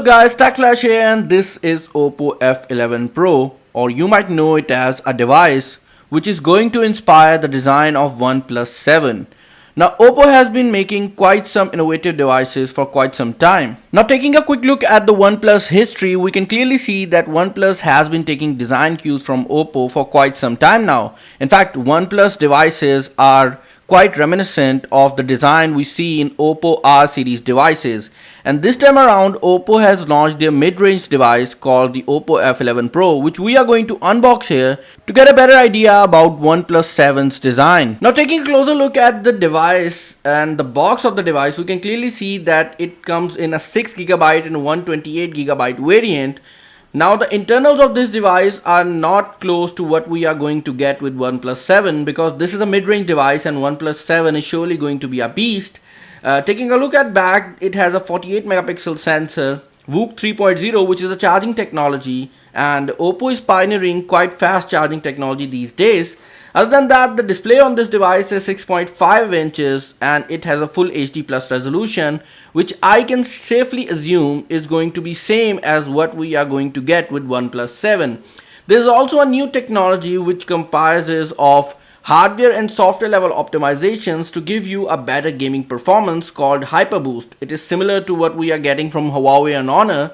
What's up guys, Tech Flash here, and this is Oppo F11 Pro, or you might know it as a device which is going to inspire the design of OnePlus 7. Now Oppo has been making quite some innovative devices for quite some time. Now taking a quick look at the OnePlus history, we can clearly see that OnePlus has been taking design cues from Oppo for quite some time now. In fact, OnePlus devices are quite reminiscent of the design we see in Oppo R series devices, and this time around Oppo has launched their mid-range device called the Oppo F11 Pro, which we are going to unbox here to get a better idea about OnePlus 7's design. Now taking a closer look at the device and the box of the device, we can clearly see that it comes in a 6GB and 128GB variant. Now the internals of this device are not close to what we are going to get with OnePlus 7, because this is a mid-range device and OnePlus 7 is surely going to be a beast. Taking a look at back, it has a 48 megapixel sensor, VOOC 3.0, which is a charging technology, and Oppo is pioneering quite fast charging technology these days. Other than that, the display on this device is 6.5 inches and it has a full HD plus resolution, which I can safely assume is going to be same as what we are going to get with OnePlus 7. There is also a new technology which comprises of hardware and software level optimizations to give you a better gaming performance called Hyper Boost. It is similar to what we are getting from Huawei and Honor.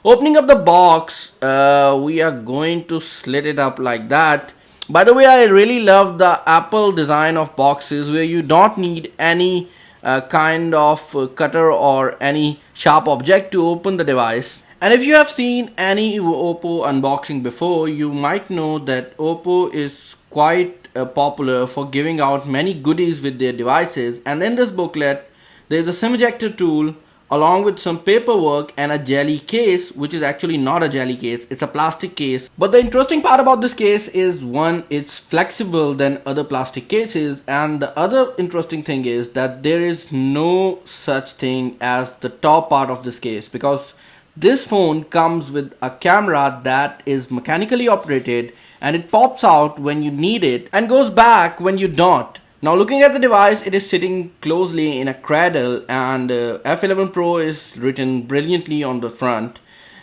Opening up the box, we are going to slit it up like that. By the way, I really love the Apple design of boxes where you don't need any kind of cutter or any sharp object to open the device. And if you have seen any Oppo unboxing before, you might know that Oppo is quite popular for giving out many goodies with their devices. And in this booklet, there is a SIM ejector tool along with some paperwork and a jelly case, which is actually not a jelly case, it's a plastic case. But the interesting part about this case is, one, it's flexible than other plastic cases, and the other interesting thing is that there is no such thing as the top part of this case, because this phone comes with a camera that is mechanically operated and it pops out when you need it and goes back when you don't. Now looking at the device, it is sitting closely in a cradle, and F11 Pro is written brilliantly on the front,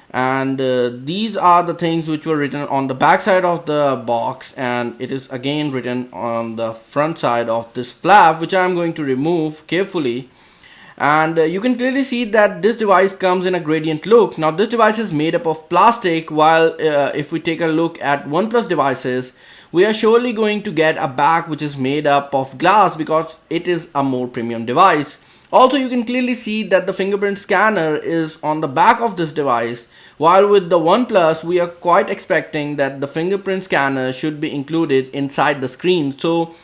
and these are the things which were written on the back side of the box, and it is again written on the front side of this flap, which I am going to remove carefully. And you can clearly see that this device comes in a gradient look. Now this device is made up of plastic, while if we take a look at OnePlus devices, we are surely going to get a back which is made up of glass because it is a more premium device. Also, you can clearly see that the fingerprint scanner is on the back of this device, while with the OnePlus we are quite expecting that the fingerprint scanner should be included inside the screen. So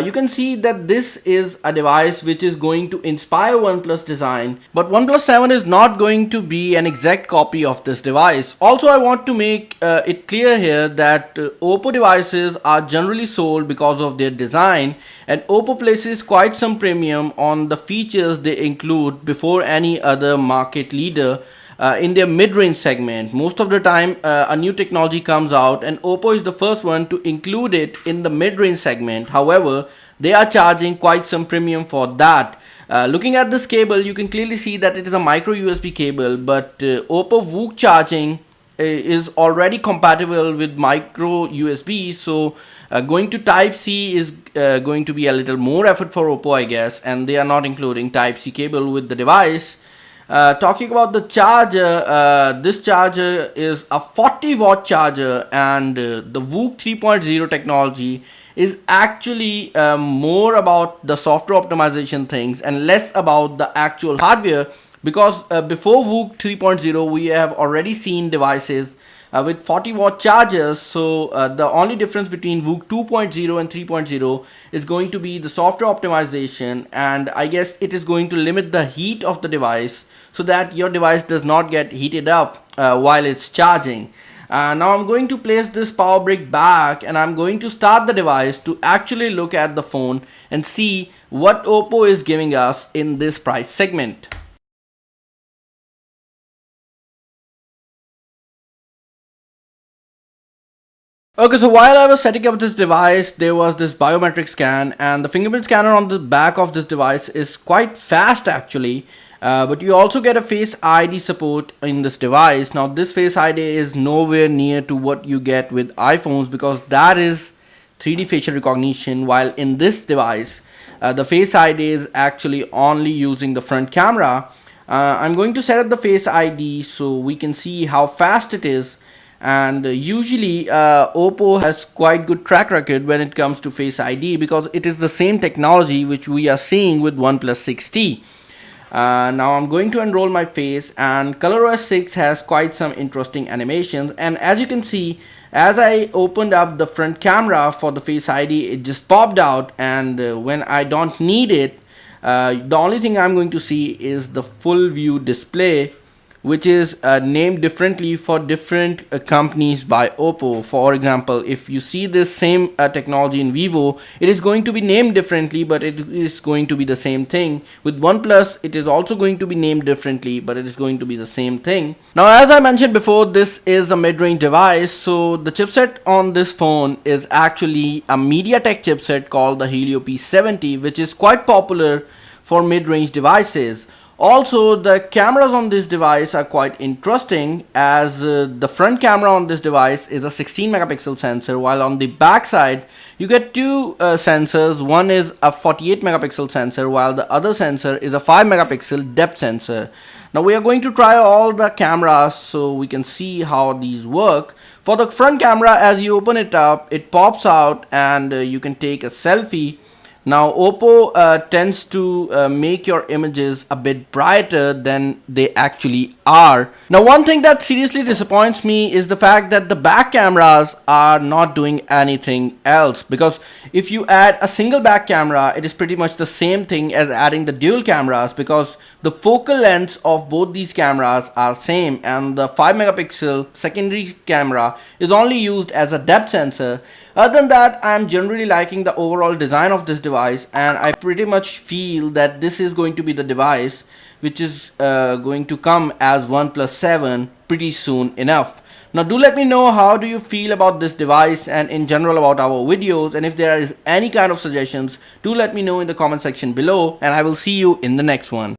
you can see that this is a device which is going to inspire OnePlus design, but OnePlus 7 is not going to be an exact copy of this device. Also, I want to make it clear here that Oppo devices are generally sold because of their design, and Oppo places quite some premium on the features they include before any other market leader in their mid-range segment. Most of the time a new technology comes out and Oppo is the first one to include it in the mid-range segment. However, they are charging quite some premium for that. Looking at this cable, you can clearly see that it is a micro USB cable, but Oppo VOOC charging is already compatible with micro USB, so going to Type-C is going to be a little more effort for Oppo, I guess, and they are not including Type-C cable with the device. Talking about the charger, this charger is a 40-watt charger, and the VOOC 3.0 technology is actually more about the software optimization things and less about the actual hardware, because before VOOC 3.0 we have already seen devices with 40-watt chargers. So the only difference between VOOC 2.0 and 3.0 is going to be the software optimization, and I guess it is going to limit the heat of the device so that your device does not get heated up while it's charging. Now I'm going to place this power brick back, and I'm going to start the device to actually look at the phone and see what Oppo is giving us in this price segment. Okay, so while I was setting up this device, there was this biometric scan, and the fingerprint scanner on the back of this device is quite fast actually. But you also get a Face ID support in this device. Now this Face ID is nowhere near to what you get with iPhones, because that is 3D facial recognition, while in this device the Face ID is actually only using the front camera. I'm going to set up the Face ID so we can see how fast it is. And usually Oppo has quite good track record when it comes to Face ID, because it is the same technology which we are seeing with OnePlus 6T. Now I'm going to enroll my face, and ColorOS 6 has quite some interesting animations. And as you can see, as I opened up the front camera for the Face ID, it just popped out, and when I don't need it, the only thing I'm going to see is the full view display, which is named differently for different companies by Oppo. For example, if you see this same technology in Vivo, it is going to be named differently, but it is going to be the same thing. With OnePlus, it is also going to be named differently, but it is going to be the same thing. Now, as I mentioned before, this is a mid-range device, so the chipset on this phone is actually a MediaTek chipset called the Helio P70, which is quite popular for mid-range devices. Also, the cameras on this device are quite interesting, as the front camera on this device is a 16 megapixel sensor, while on the back side you get two sensors. One is a 48 megapixel sensor, while the other sensor is a 5 megapixel depth sensor. Now we are going to try all the cameras so we can see how these work. For the front camera, as you open it up, it pops out and you can take a selfie. Now Oppo tends to make your images a bit brighter than they actually are. Now one thing that seriously disappoints me is the fact that the back cameras are not doing anything else, because if you add a single back camera, it is pretty much the same thing as adding the dual cameras, because the focal lengths of both these cameras are same, and the 5 megapixel secondary camera is only used as a depth sensor. Other than that, I am generally liking the overall design of this device, and I pretty much feel that this is going to be the device which is going to come as OnePlus 7 pretty soon enough. Now do let me know how do you feel about this device and in general about our videos, and if there is any kind of suggestions, do let me know in the comment section below, and I will see you in the next one.